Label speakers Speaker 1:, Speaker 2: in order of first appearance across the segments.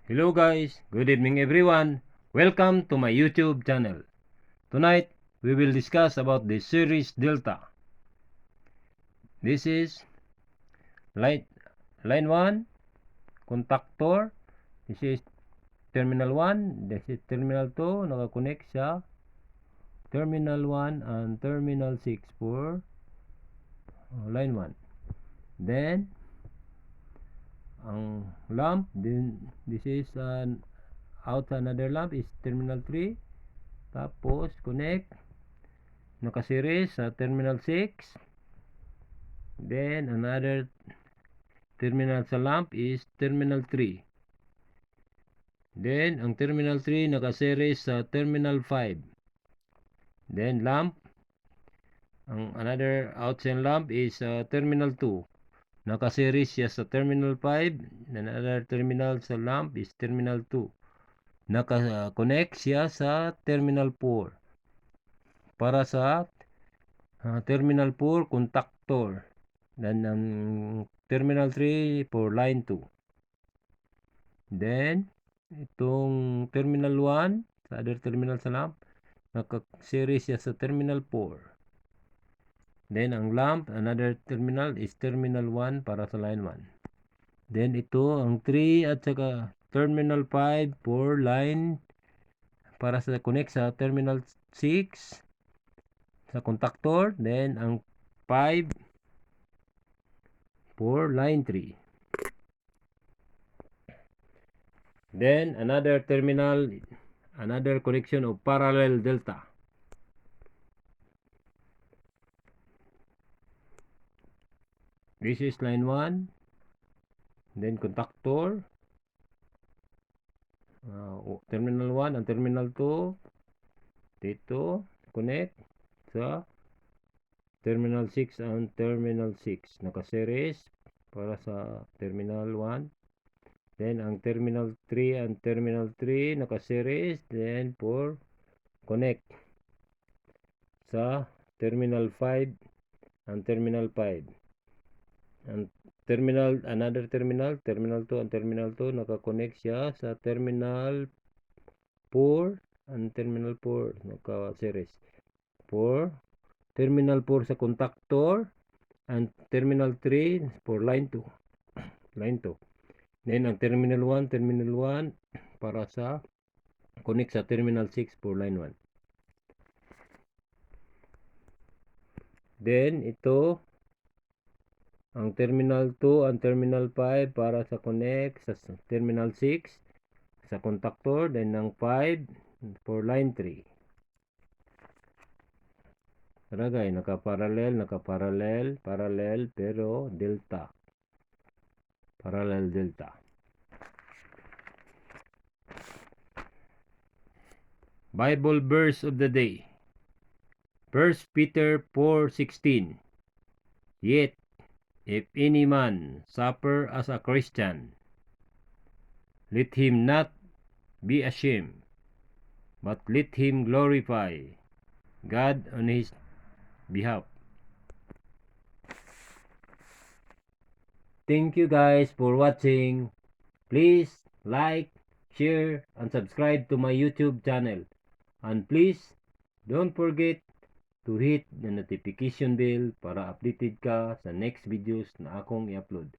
Speaker 1: Hello guys, good evening everyone. Welcome to my YouTube channel. Tonight, we will discuss about the series Delta. This is line 1, contactor. This is terminal 1, this is terminal 2, nakakonect sa terminal 1 and terminal 6 for line 1. Then, ang lamp, then this is out another lamp is terminal 3. Tapos connect naka-series sa terminal 6. Then another terminal sa lamp is terminal 3. Then ang terminal 3 naka-series sa terminal 5. Then lamp, ang another outside lamp is terminal 2. Naka-series siya sa terminal 5. Then another terminal sa lamp is terminal 2. Naka-connect siya sa terminal 4. Para sa terminal 4 contactor. Then ang terminal 3 for line 2. Then itong terminal 1 sa other terminal sa lamp, naka-series siya sa terminal 4. Then ang lamp, another terminal is terminal 1 para sa line 1. Then ito ang 3 at saka terminal 5 for line para sa connect sa terminal 6 sa contactor. Then ang 5 for line 3. Then another terminal, another connection of parallel delta. This is line 1. Then contactor. Terminal 1 and terminal 2. Dito, connect sa terminal 6 and terminal 6. Naka-series para sa terminal 1. Then ang terminal 3 and terminal 3 naka-series. Then for connect sa terminal 5 and terminal 5. And terminal, another terminal 2 and terminal 2 naka-connect siya sa terminal 4 and terminal 4 naka-series. For terminal 4 sa contactor and terminal 3 for line 2. Line 2. Then ang terminal 1 para sa connect sa terminal 6 for line 1. Then ito ang terminal 2 and terminal 5 para sa connect sa terminal 6 sa contactor. Then ang 5 for line 3. Karagay, naka-parallel, parallel, pero delta. Parallel delta. Bible verse of the day. 1 Peter 4:16. Yet, if any man suffer as a Christian, let him not be ashamed, but let him glorify God on his behalf. Thank you guys for watching. Please like, share, and subscribe to my YouTube channel. And please, don't forget to hit the notification bell para updated ka sa next videos na akong i-upload.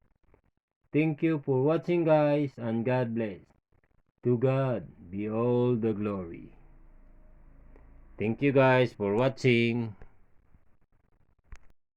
Speaker 1: Thank you for watching guys, and God bless. To God be all the glory. Thank you guys for watching.